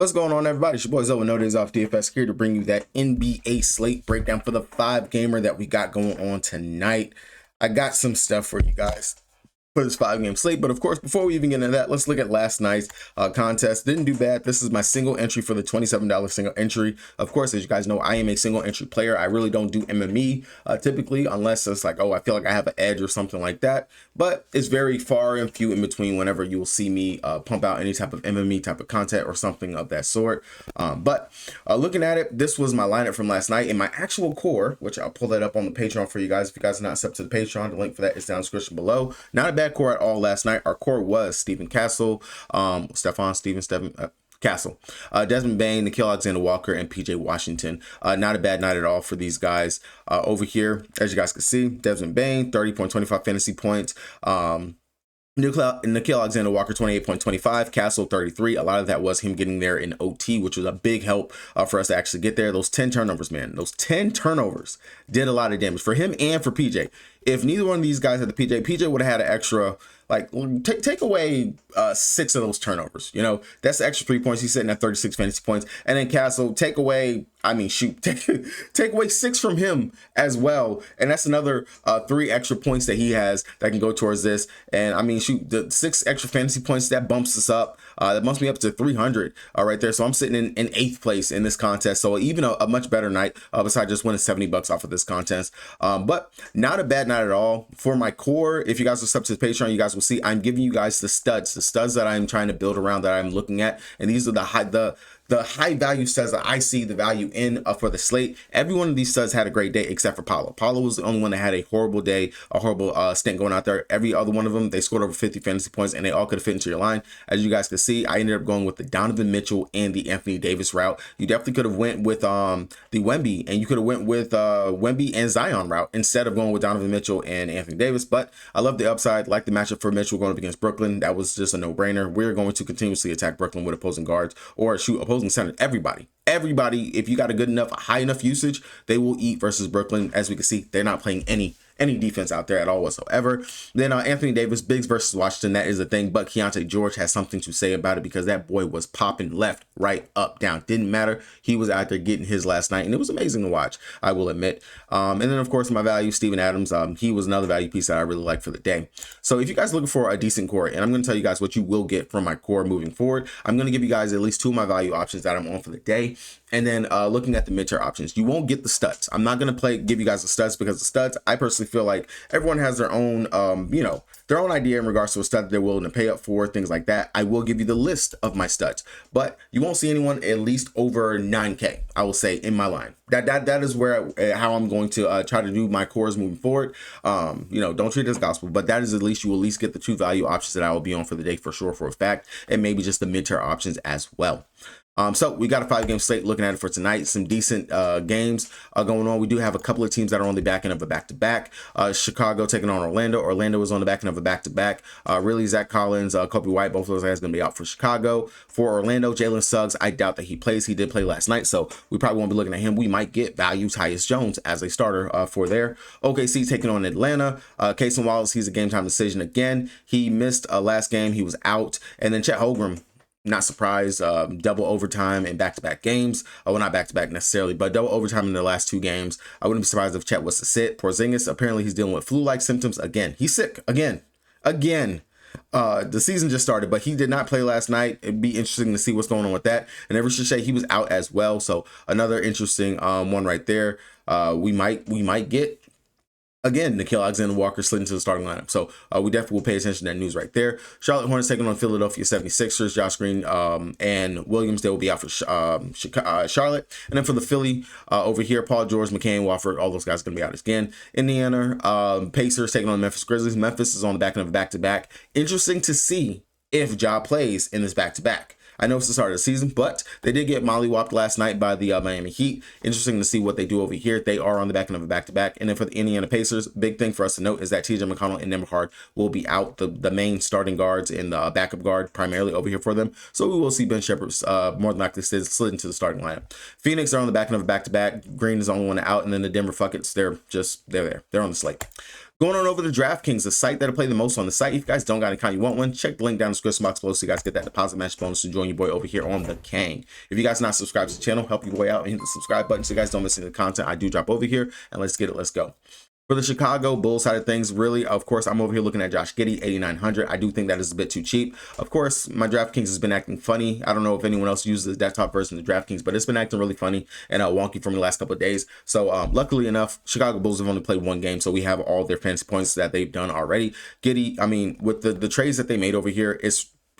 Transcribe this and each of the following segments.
What's going on, everybody? It's your boy Zoe, No Days Off DFS, here to bring you that NBA slate breakdown for the 5-gamer that we got going on tonight. I got some stuff for you guys for this 5-game slate, but of course, before we even get into that, let's look at last night's contest. Didn't do bad. This is my single entry for the $27 single entry. Of course, as you guys know, I am a single entry player. I really don't do MME typically, unless it's like, oh, I feel like I have an edge or something like that. But it's very far and few in between whenever you will see me pump out any type of MME type of content or something of that sort. But looking at it, this was my lineup from last night. In my actual core, which I'll pull that up on the Patreon for you guys. If you guys are not subbed to the Patreon, the link for that is down in the description below. Not a bad core at all last night. Our core was Stephen Castle, Castle, Desmond Bain, Nickeil Alexander-Walker, and PJ Washington. Not a bad night at all for these guys. Over here, as you guys can see, Desmond Bain, 30.25 fantasy points. Nickeil Alexander-Walker, 28.25, Castle 33. A lot of that was him getting there in OT, which was a big help for us to actually get there. Those 10 turnovers, man, those 10 turnovers did a lot of damage for him and for PJ. If neither one of these guys had the PJ would have had an extra, like, take away 6 of those turnovers. You know, that's the extra 3 points. He's sitting at 36 fantasy points. And then Castle, take away, take away 6 from him as well. And that's another 3 extra points that he has that can go towards this. And I mean, shoot, the 6 extra fantasy points, that bumps us up. That bumps me up to 300 right there. So I'm sitting in 8th place in this contest. So even a much better night besides just winning $70 off of this contest. But not a bad night at all. For my core, if you guys are sub to the Patreon, you guys will see I'm giving you guys the studs that I'm trying to build around, that I'm looking at. And these are the high value studs that I see the value in for the slate. Every one of these studs had a great day except for Paulo. Paulo was the only one that had a horrible day, a horrible stint going out there. Every other one of them, they scored over 50 fantasy points, and they all could have fit into your line. As you guys can see, I ended up going with the Donovan Mitchell and the Anthony Davis route. You definitely could have went with the Wemby, and you could have went with Wemby and Zion route instead of going with Donovan Mitchell and Anthony Davis. But I love the upside, like the matchup for Mitchell going up against Brooklyn. That was just a no-brainer. We're going to continuously attack Brooklyn with opposing guards or shoot opposing center. Everybody, if you got a good enough, high enough usage, they will eat versus Brooklyn. As we can see, they're not playing any defense out there at all whatsoever. Then Anthony Davis, Bigs versus Washington, that is a thing, but Keontae George has something to say about it because that boy was popping left, right, up, down. Didn't matter. He was out there getting his last night, and it was amazing to watch, I will admit. And then, of course, my value, Steven Adams, he was another value piece that I really like for the day. So if you guys are looking for a decent core, and I'm going to tell you guys what you will get from my core moving forward, I'm going to give you guys at least 2 of my value options that I'm on for the day. And then looking at the mid-tier options, you won't get the studs. I'm not going to give you guys the studs because the studs, I personally feel like everyone has their own, their own idea in regards to a stud that they're willing to pay up for, things like that. I will give you the list of my studs, but you won't see anyone at least over 9K, I will say, in my line. That is where how I'm going to try to do my cores moving forward. Don't treat it as gospel, but that is at least, you will at least get the 2 value options that I will be on for the day for sure, for a fact, and maybe just the mid-tier options as well. So we got a 5-game slate looking at it for tonight. Some decent games going on. We do have a couple of teams that are on the back end of a back-to-back. Chicago taking on Orlando. Orlando is on the back end of a back-to-back. Really, Zach Collins, Kobe White, both of those guys going to be out for Chicago. For Orlando, Jalen Suggs, I doubt that he plays. He did play last night, so we probably won't be looking at him. We might get value Tyus Jones as a starter for there. OKC taking on Atlanta. Cason Wallace, he's a game-time decision again. He missed last game. He was out. And then Chet Holmgren, not surprised, double overtime in back-to-back games. Well, not back-to-back necessarily, but double overtime in the last 2 games. I wouldn't be surprised if Chet was to sit. Porzingis, apparently he's dealing with flu-like symptoms again. He's sick again. The season just started, but he did not play last night. It'd be interesting to see what's going on with that. And Ever Shea, he was out as well. So another interesting one right there. We might get, again, Nickeil Alexander-Walker slid into the starting lineup. So we definitely will pay attention to that news right there. Charlotte Hornets taking on Philadelphia 76ers. Josh Green and Williams, they will be out for Charlotte. And then for the Philly over here, Paul George, McCain, Wofford, all those guys are going to be out again. Indiana Pacers taking on Memphis Grizzlies. Memphis is on the back end of a back-to-back. Interesting to see if Ja plays in this back-to-back. I know it's the start of the season, but they did get mollywopped last night by the Miami Heat. Interesting to see what they do over here. They are on the back end of a back-to-back. And then for the Indiana Pacers, big thing for us to note is that TJ McConnell and Nembhard will be out, the main starting guards and the backup guard primarily over here for them. So we will see Ben Shepherd more than likely slid into the starting lineup. Phoenix are on the back end of a back-to-back. Green is the only one out, and then the Denver Fuckets, they're there. They're on the slate. Going on over to DraftKings, the site that I play the most on the site. If you guys don't got an account, you want one, check the link down in the description box below so you guys get that deposit match bonus to join your boy over here on the Kang. If you guys not subscribed to the channel, help your boy out and hit the subscribe button so you guys don't miss any of the content I do drop over here. And let's get it. Let's go. For the Chicago Bulls side of things, really, of course, I'm over here looking at Josh Giddey, 8,900. I do think that is a bit too cheap. Of course, my DraftKings has been acting funny. I don't know if anyone else uses the desktop version of the DraftKings, but it's been acting really funny and wonky for me the last couple of days. So luckily enough, Chicago Bulls have only played one game, so we have all their fantasy points that they've done already. Giddey, I mean, with the trades that they made over here,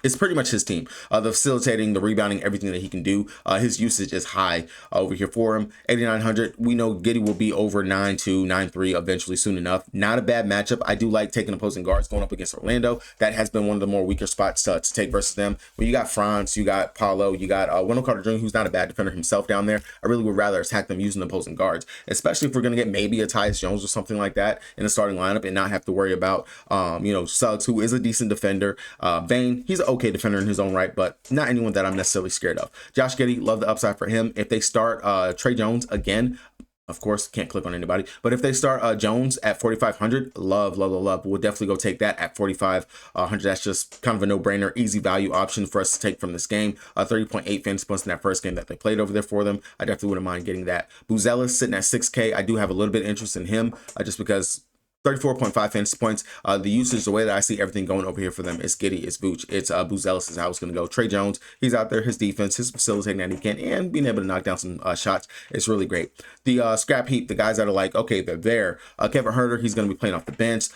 it's pretty much his team. The facilitating, the rebounding, everything that he can do. His usage is high over here for him. 8,900. We know Giddey will be over 9-2, 9-3 eventually soon enough. Not a bad matchup. I do like taking opposing guards going up against Orlando. That has been one of the more weaker spots to take versus them. When you got Franz, you got Paolo, you got Wendell Carter Jr., who's not a bad defender himself down there. I really would rather attack them using opposing guards, especially if we're going to get maybe a Tyus Jones or something like that in the starting lineup and not have to worry about, Suggs, who is a decent defender. Bane, he's an okay defender in his own right, but not anyone that I'm necessarily scared of. Josh Giddey, love the upside for him. If they start Trey Jones again, of course, can't click on anybody, but if they start Jones at 4,500, love. We'll definitely go take that at 4,500. That's just kind of a no-brainer, easy value option for us to take from this game. 30.8 fantasy points in that first game that they played over there for them. I definitely wouldn't mind getting that. Buzelis sitting at 6K. I do have a little bit of interest in him just because 34.5 fantasy points. The usage, the way that I see everything going over here for them is Giddey, it's Vooch, it's Buzelis is how it's going to go. Trey Jones, he's out there, his defense, his facilitating that he can, and being able to knock down some shots. It's really great. The scrap heap, the guys that are like, okay, they're there. Kevin Huerter, he's going to be playing off the bench.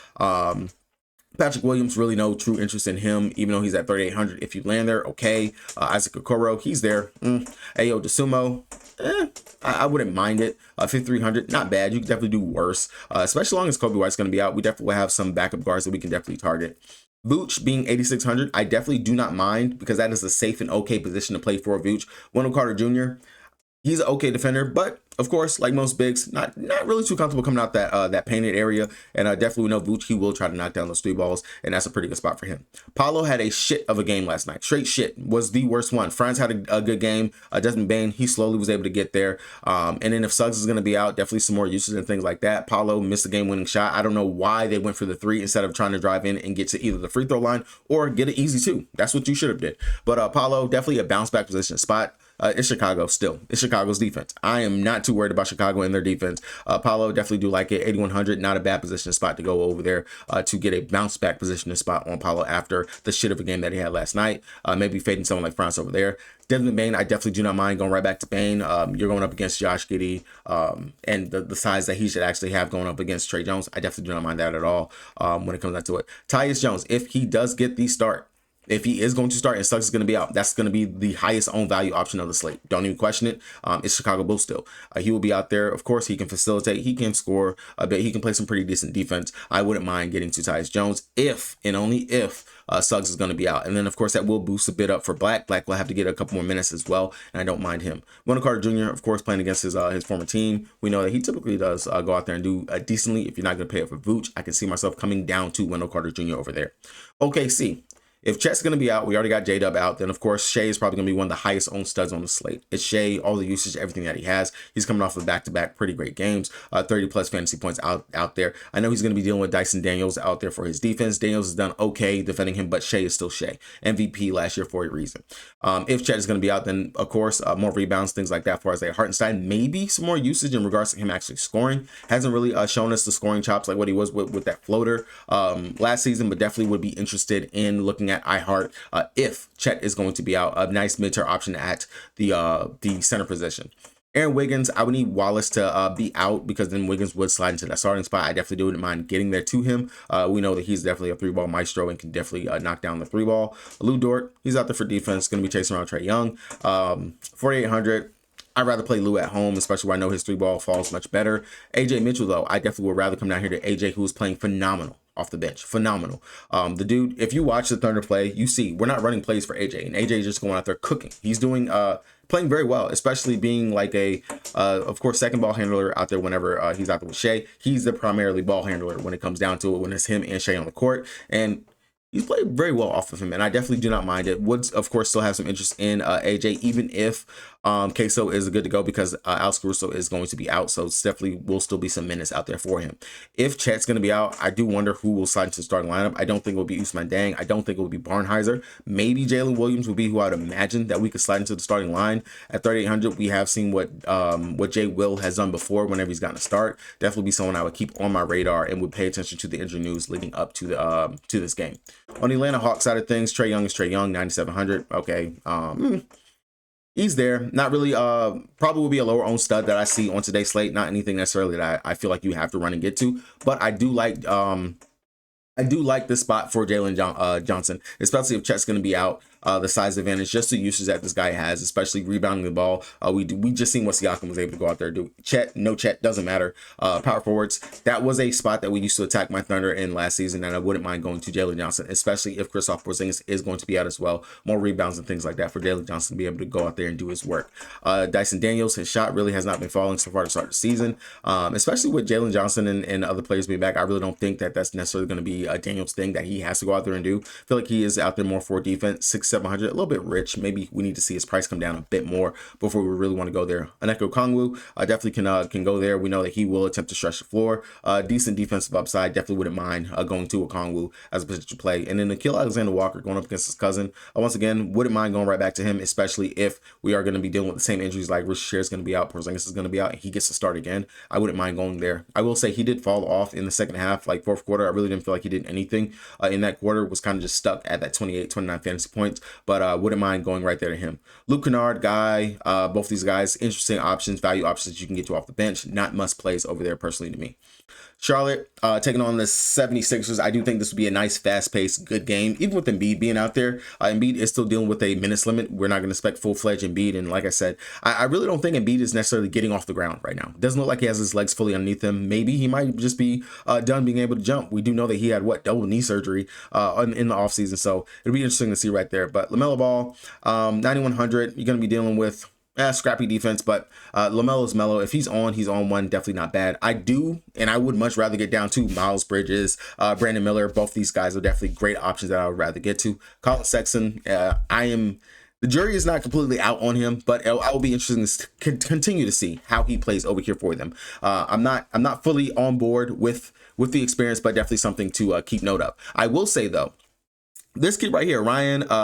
Patrick Williams, really no true interest in him, even though he's at 3,800. If you land there, okay. Isaac Okoro, he's there. Ayo DeSumo, I wouldn't mind it. 5,300, not bad. You can definitely do worse, especially as long as Kobe White's going to be out. We definitely will have some backup guards that we can definitely target. Vooch being 8,600, I definitely do not mind because that is a safe and okay position to play for Vooch. Wendell Carter Jr., he's an okay defender, but of course, like most bigs, not really too comfortable coming out that painted area. And definitely know Vooch, he will try to knock down those 3 balls, and that's a pretty good spot for him. Paolo had a shit of a game last night. Straight shit, was the worst one. Franz had a good game. Desmond Bane, he slowly was able to get there. And then if Suggs is going to be out, definitely some more uses and things like that. Paolo missed a game-winning shot. I don't know why they went for the 3 instead of trying to drive in and get to either the free throw line or get an easy 2. That's what you should have did. But Paolo, definitely a bounce back position spot. It's Chicago still. It's Chicago's defense. I am not too worried about Chicago and their defense. Paolo, definitely do like it. 8,100, not a bad position spot to go over there to get a bounce back position spot on Paolo after the shit of a game that he had last night. Maybe fading someone like France over there. Desmond Bane, I definitely do not mind going right back to Bane. You're going up against Josh Giddey and the size that he should actually have going up against Trey Jones. I definitely do not mind that at all when it comes down to it. Tyus Jones, if he does get the start, if he is going to start and Suggs is going to be out, that's going to be the highest owned value option of the slate. Don't even question it. It's Chicago Bulls still. He will be out there. Of course, he can facilitate. He can score a bit. He can play some pretty decent defense. I wouldn't mind getting to Tyus Jones if and only if Suggs is going to be out. And then, of course, that will boost a bit up for Black. Black will have to get a couple more minutes as well, and I don't mind him. Wendell Carter Jr., of course, playing against his former team. We know that he typically does go out there and do decently. If you're not going to pay up for Vooch, I can see myself coming down to Wendell Carter Jr. over there. OKC. If Chet's going to be out, we already got J-Dub out, then of course Shea is probably going to be one of the highest owned studs on the slate. It's Shea, all the usage, everything that he has. He's coming off of back-to-back pretty great games, 30 plus fantasy points out there. I know he's going to be dealing with Dyson Daniels out there for his defense. Daniels has done okay defending him, but Shea is still Shea. MVP last year for a reason. If Chet is going to be out, then of course more rebounds, things like that for Isaiah Hartenstein. Maybe some more usage in regards to him actually scoring. Hasn't really shown us the scoring chops like what he was with that floater last season, but definitely would be interested in looking at iHeart if Chet is going to be out. A nice mid-tier option at the center position. Aaron Wiggins, I would need Wallace to be out because then Wiggins would slide into that starting spot. I definitely wouldn't mind getting there to him. We know that he's definitely a 3-ball maestro and can definitely knock down the 3-ball. Lou Dort, he's out there for defense, going to be chasing around Trae Young. 4,800. I'd rather play Lou at home, especially where I know his 3-ball falls much better. AJ Mitchell, though, I definitely would rather come down here to AJ, who is playing phenomenal off the bench. Phenomenal. The dude, if you watch the Thunder play, you see we're not running plays for AJ, and AJ is just going out there cooking. He's doing playing very well, especially being like a of course second ball handler out there whenever he's out there with Shea. He's the primarily ball handler when it comes down to it, when it's him and Shea on the court, and he's played very well off of him, and I definitely do not mind it. Would, of course, still have some interest in AJ, even if Queso is good to go because Alex Caruso is going to be out, so it's definitely will still be some minutes out there for him. If Chet's going to be out, I do wonder who will slide into the starting lineup. I don't think it will be Usman Dang. I don't think it will be Barnheiser. Maybe Jalen Williams will be who I would imagine that we could slide into the starting line. At 3,800, we have seen what Jay Will has done before whenever he's gotten a start. Definitely be someone I would keep on my radar and would pay attention to the injury news leading up to the to this game. On the Atlanta Hawks side of things, Trae Young is Trae Young, 9,700. Okay. He's there. Not really, probably will be a lower owned stud that I see on today's slate. Not anything necessarily that I feel like you have to run and get to, but I do like this spot for Jalen Johnson, especially if Chet's going to be out. The size advantage, just the usage that this guy has, especially rebounding the ball. We just seen what Siakam was able to go out there and do. Chet, no Chet, doesn't matter. Power forwards, that was a spot that we used to attack my Thunder in last season, and I wouldn't mind going to Jalen Johnson, especially if Kristaps Porzingis is going to be out as well. More rebounds and things like that for Jalen Johnson to be able to go out there and do his work. Dyson Daniels, his shot really has not been falling so far to start the season, especially with Jalen Johnson and other players being back. I really don't think that that's necessarily going to be a Daniels thing that he has to go out there and do. I feel like he is out there more for defense, 6,700, a little bit rich. Maybe we need to see his price come down a bit more before we really want to go there. Aneko Kongwu definitely can go there. We know that he will attempt to stretch the floor. Decent defensive upside. Definitely wouldn't mind going to a Kongwu as a potential play. And then Nickeil Alexander-Walker going up against his cousin. Once again, wouldn't mind going right back to him, especially if we are going to be dealing with the same injuries like Rich Share is going to be out, Porzingis is going to be out, and he gets to start again. I wouldn't mind going there. I will say he did fall off in the second half, like fourth quarter. I really didn't feel like he did anything in that quarter. Was kind of just stuck at that 28, 29 fantasy points, but wouldn't mind going right there to him. Luke Kennard, Guy, both these guys, interesting options, value options you can get to off the bench. Not must plays over there personally to me. Charlotte taking on the 76ers. I do think this would be a nice, fast-paced, good game. Even with Embiid being out there, Embiid is still dealing with a minutes limit. We're not going to expect full-fledged Embiid. And like I said, I really don't think Embiid is necessarily getting off the ground right now. Doesn't look like he has his legs fully underneath him. Maybe he might just be done being able to jump. We do know that he had, double knee surgery in the offseason. So it'll be interesting to see right there. But LaMelo Ball, 9,100, you're going to be dealing with scrappy defense, but LaMelo's mellow. If he's on one. Definitely not bad. I would much rather get down to Miles Bridges, Brandon Miller. Both these guys are definitely great options that I would rather get to. Colin Sexton, the jury is not completely out on him, but I will be interested to continue to see how he plays over here for them. I'm not fully on board with the experience, but definitely something to keep note of. I will say though, this kid right here, Ryan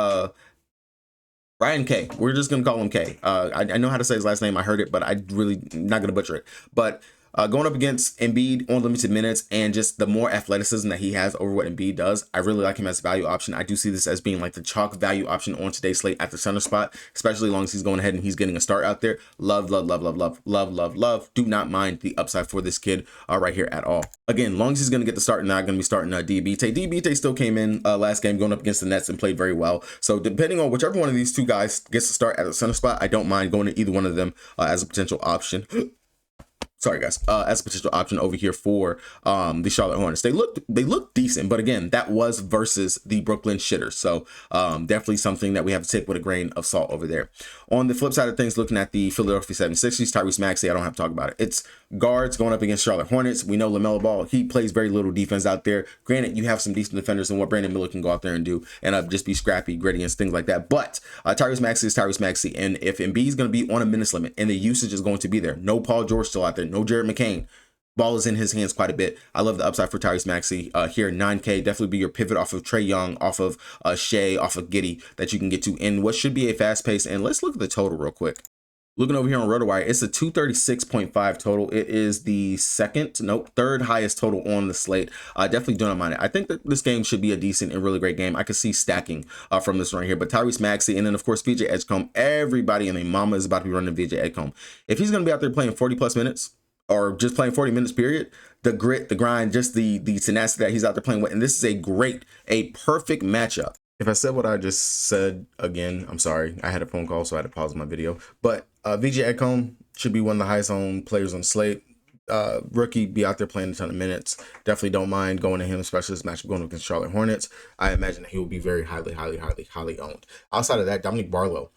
K. We're just going to call him K. I know how to say his last name. I heard it, but I really not going to butcher it. But going up against Embiid on limited minutes and just the more athleticism that he has over what Embiid does, I really like him as a value option. I do see this as being like the chalk value option on today's slate at the center spot, especially as long as he's going ahead and he's getting a start out there. Love. Do not mind the upside for this kid right here at all. Again, long as he's going to get the start, not going to be starting Diabite. Diabite still came in last game going up against the Nets and played very well. So depending on whichever one of these two guys gets to start at the center spot, I don't mind going to either one of them as a potential option. Sorry guys, as a potential option over here for the Charlotte Hornets. They look decent, but again, that was versus the Brooklyn Shitters. So definitely something that we have to take with a grain of salt over there. On the flip side of things, looking at the Philadelphia 76ers, Tyrese Maxey, I don't have to talk about it. It's guards going up against Charlotte Hornets. We know LaMelo Ball, he plays very little defense out there. Granted, you have some decent defenders and what Brandon Miller can go out there and do and just be scrappy, gritty, and things like that. But Tyrese Maxey is Tyrese Maxey. And if Embiid is going to be on a minutes limit and the usage is going to be there, no Paul George still out there, no Jared McCain, ball is in his hands quite a bit. I love the upside for Tyrese Maxey here. 9K, definitely be your pivot off of Trae Young, off of Shea, off of Giddey that you can get to in what should be a fast pace. And let's look at the total real quick. Looking over here on RotoWire, it's a 236.5 total. It is the third highest total on the slate. Definitely do not mind it. I think that this game should be a decent and really great game. I could see stacking from this right here. But Tyrese Maxey and then, of course, VJ Edgecombe. Everybody and their mama is about to be running VJ Edgecombe. If he's going to be out there playing 40-plus minutes or just playing 40 minutes, period, the grit, the grind, just the tenacity that he's out there playing with. And this is a perfect matchup. If I said what I just said again, I'm sorry. I had a phone call, so I had to pause my video. But VJ Edgecombe should be one of the highest owned players on the slate. Rookie, be out there playing a ton of minutes. Definitely don't mind going to him, especially this matchup going against Charlotte Hornets. I imagine that he will be very highly owned. Outside of that, Dominic Barlow.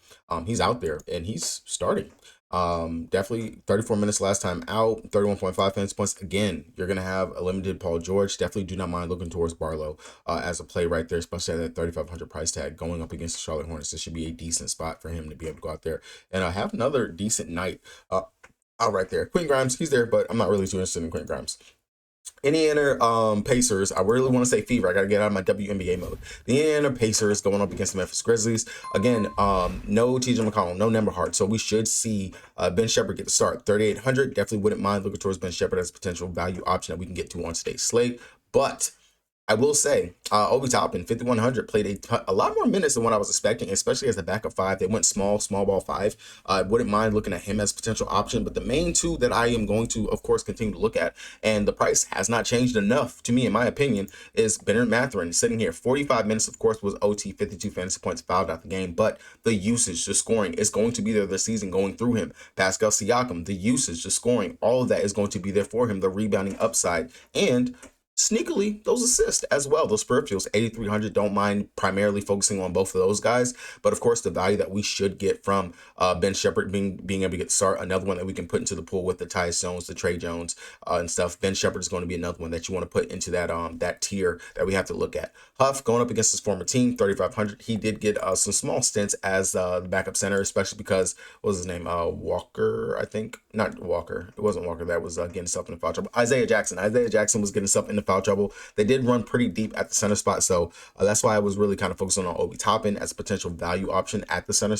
He's out there and he's starting. Definitely 34 minutes last time out, 31.5 fantasy points. Again, you're going to have a limited Paul George. Definitely do not mind looking towards Barlow as a play right there, especially at that 3,500 price tag going up against the Charlotte Hornets. This should be a decent spot for him to be able to go out there and have another decent night out right there. Quentin Grimes, he's there, but I'm not really too interested in Quentin Grimes. Indiana Pacers, I really want to say fever. I got to get out of my WNBA mode. The Indiana Pacers going up against the Memphis Grizzlies. Again, no TJ McConnell, no Nemberhart. So we should see Ben Shepherd get the start. 3,800. Definitely wouldn't mind looking towards Ben Shepherd as a potential value option that we can get to on today's slate. But I will say, Obi Toppin, 5,100, played a lot more minutes than what I was expecting, especially as the backup five. They went small ball five. I wouldn't mind looking at him as a potential option, but the main two that I am going to, of course, continue to look at, and the price has not changed enough, to me, in my opinion, is Bennett Mathurin sitting here. 45 minutes, of course, was OT, 52 fantasy points, fouled out the game, but the usage, the scoring is going to be there this season going through him. Pascal Siakam, the usage, the scoring, all of that is going to be there for him, the rebounding upside, and sneakily those assists as well, those peripherals. 8,300. Don't mind primarily focusing on both of those guys, but of course the value that we should get from Ben Shepherd being able to get start, another one that we can put into the pool with the Tyus Jones, the Trey Jones and stuff. Ben Shepherd is going to be another one that you want to put into that tier that we have to look at. Huff going up against his former team, 3,500. He did get some small stints as the backup center, especially because, what was his name, Walker, I think. Not Walker, it wasn't Walker that was getting stuff in the foul trouble. Isaiah Jackson was getting stuff in the foul trouble. They did run pretty deep at the center spot, so that's why I was really kind of focusing on Obi Toppin as a potential value option at the center,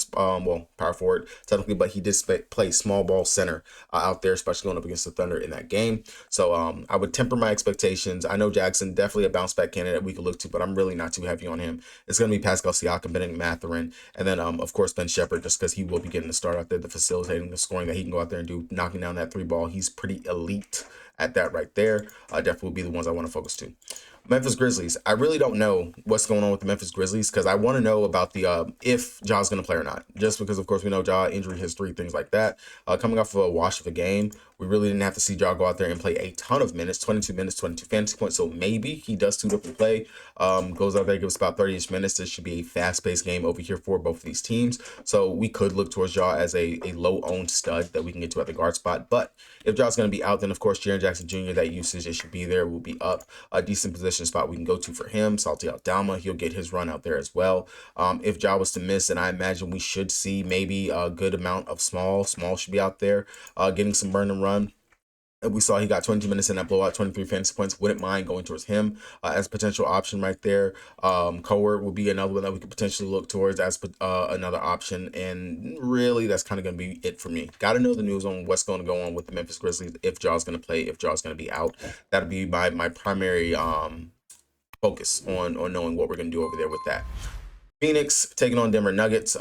power forward technically, but he did play small ball center out there, especially going up against the Thunder in that game. So I would temper my expectations. I know Jackson, definitely a bounce back candidate we could look to, but I'm really not too heavy on him. It's going to be Pascal Siakam, Bennett Mathurin, and then of course Ben Shepherd, just because he will be getting the start out there, the facilitating, the scoring that he can go out there and do, knocking down that three ball. He's pretty elite at that right there. Definitely will be the ones I want to focus to. Memphis Grizzlies. I really don't know what's going on with the Memphis Grizzlies because I want to know about the if Ja's going to play or not. Just because, of course, we know Ja injury history, things like that. Coming off of a wash of a game, we really didn't have to see Ja go out there and play a ton of minutes, 22 minutes, 22 fantasy points. So maybe he does suit up and play, goes out there, gives about 30-ish minutes. This should be a fast-paced game over here for both of these teams. So we could look towards Ja as a low-owned stud that we can get to at the guard spot. But if Ja's going to be out, then, of course, Jaren Jackson Jr., that usage, it should be there, will be up. A decent position spot we can go to for him. Salty Aldama, he'll get his run out there as well. If Ja was to miss, then I imagine we should see maybe a good amount of small should be out there getting some burn and run. We saw he got 22 minutes in that blowout, 23 fantasy points. Wouldn't mind going towards him as a potential option right there. Coward would be another one that we could potentially look towards as another option. And really, that's kind of going to be it for me. Got to know the news on what's going to go on with the Memphis Grizzlies, if Ja's going to play, if Ja's going to be out. That'll be my primary focus on knowing what we're going to do over there with that. Phoenix taking on Denver Nuggets.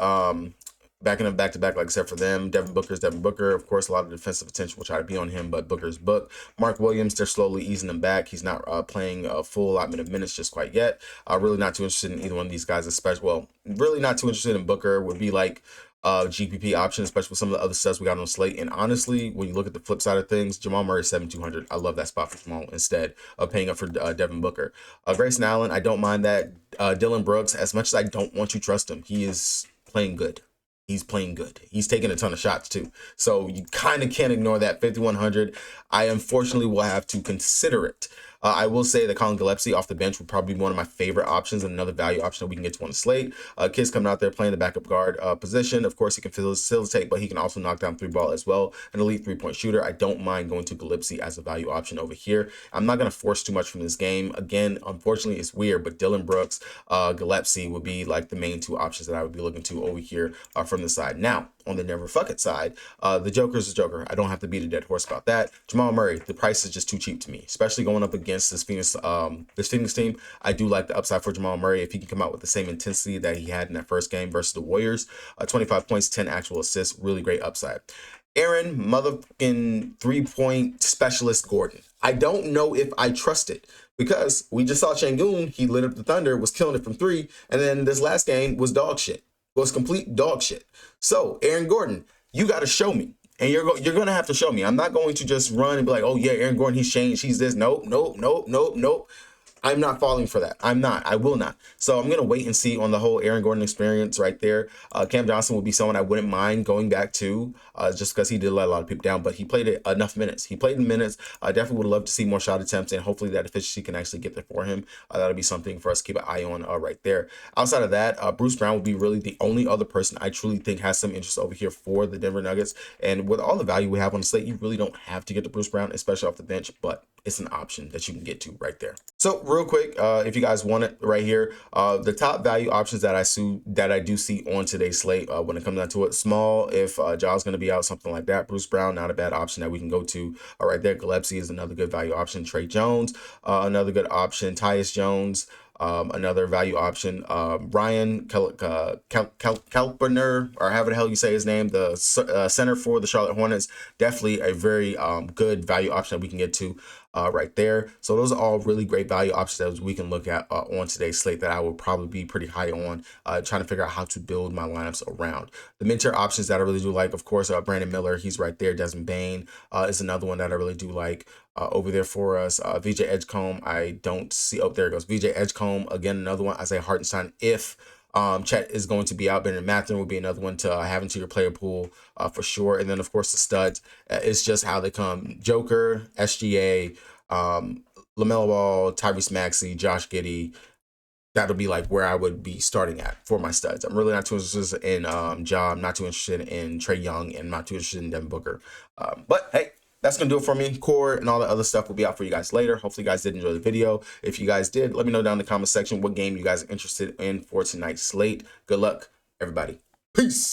Backing up back-to-back, like I said, for them. Devin Booker. Of course, a lot of defensive attention will try to be on him, but Booker's booked. Mark Williams, they're slowly easing him back. He's not playing a full allotment of minutes just quite yet. Really not too interested in either one of these guys, especially, well, really not too interested in Booker. Would be like GPP option, especially with some of the other studs we got on slate. And honestly, when you look at the flip side of things, Jamal Murray 7,200. I love that spot for Jamal instead of paying up for Devin Booker. Grayson Allen, I don't mind that. Dylan Brooks, as much as I don't want you to trust him, he is playing good. He's playing good. He's taking a ton of shots too. So you kind of can't ignore that. 5,100. I unfortunately will have to consider it. I will say that Colin Gillespie off the bench would probably be one of my favorite options and another value option that we can get to on the slate. Kid's coming out there playing the backup guard position. Of course, he can facilitate, but he can also knock down three ball as well. An elite three-point shooter. I don't mind going to Gillespie as a value option over here. I'm not going to force too much from this game. Again, unfortunately, it's weird, but Dylan Brooks, Gillespie would be like the main two options that I would be looking to over here from the side. Now, on the never fuck it side, the Joker's the Joker. I don't have to beat a dead horse about that. Jamal Murray, the price is just too cheap to me, especially going up against this Phoenix team. I do like the upside for Jamal Murray if he can come out with the same intensity that he had in that first game versus the Warriors. 25 points, 10 actual assists, really great upside. Aaron motherfucking 3-point specialist Gordon. I don't know if I trust it because we just saw Şengün, he lit up the Thunder, was killing it from three, and then this last game was dog shit. Was complete dog shit. So, Aaron Gordon, you got to show me. And you're going to have to show me. I'm not going to just run and be like, oh, yeah, Aaron Gordon, he's changed. He's this. Nope. I'm not falling for that. I will not. So I'm going to wait and see on the whole Aaron Gordon experience right there. Cam Johnson would be someone I wouldn't mind going back to just because he did let a lot of people down, but he played enough minutes. He played the minutes. I definitely would love to see more shot attempts, and hopefully that efficiency can actually get there for him. That'll be something for us to keep an eye on right there. Outside of that, Bruce Brown would be really the only other person I truly think has some interest over here for the Denver Nuggets. And with all the value we have on the slate, you really don't have to get to Bruce Brown, especially off the bench, but it's an option that you can get to right there. So real quick, if you guys want it right here, the top value options that I do see on today's slate when it comes down to it, small, if Ja's going to be out, something like that. Bruce Brown, not a bad option that we can go to right there. Gillespie is another good value option. Trey Jones, another good option. Tyus Jones, another value option. Ryan Kelperner, or however the hell you say his name, the center for the Charlotte Hornets, definitely a very good value option that we can get to right there. So those are all really great value options that we can look at on today's slate that I will probably be pretty high on, trying to figure out how to build my lineups around. The mid-tier options that I really do like, of course, Brandon Miller, he's right there. Desmond Bane is another one that I really do like over there for us. VJ Edgecombe, I don't see. Oh, there it goes. VJ Edgecombe, again, another one. Isaiah Hartenstein, if Chet is going to be out. Bennett Mathurin would be another one to have into your player pool for sure. And then, of course, the studs. It's just how they come. Joker, SGA, LaMelo Ball, Tyrese Maxey, Josh Giddey. That'll be like where I would be starting at for my studs. I'm really not too interested in Ja. I'm not too interested in Trae Young, and not too interested in Devin Booker. But hey, that's going to do it for me. Core and all the other stuff will be out for you guys later. Hopefully you guys did enjoy the video. If you guys did, let me know down in the comment section what game you guys are interested in for tonight's slate. Good luck, everybody. Peace.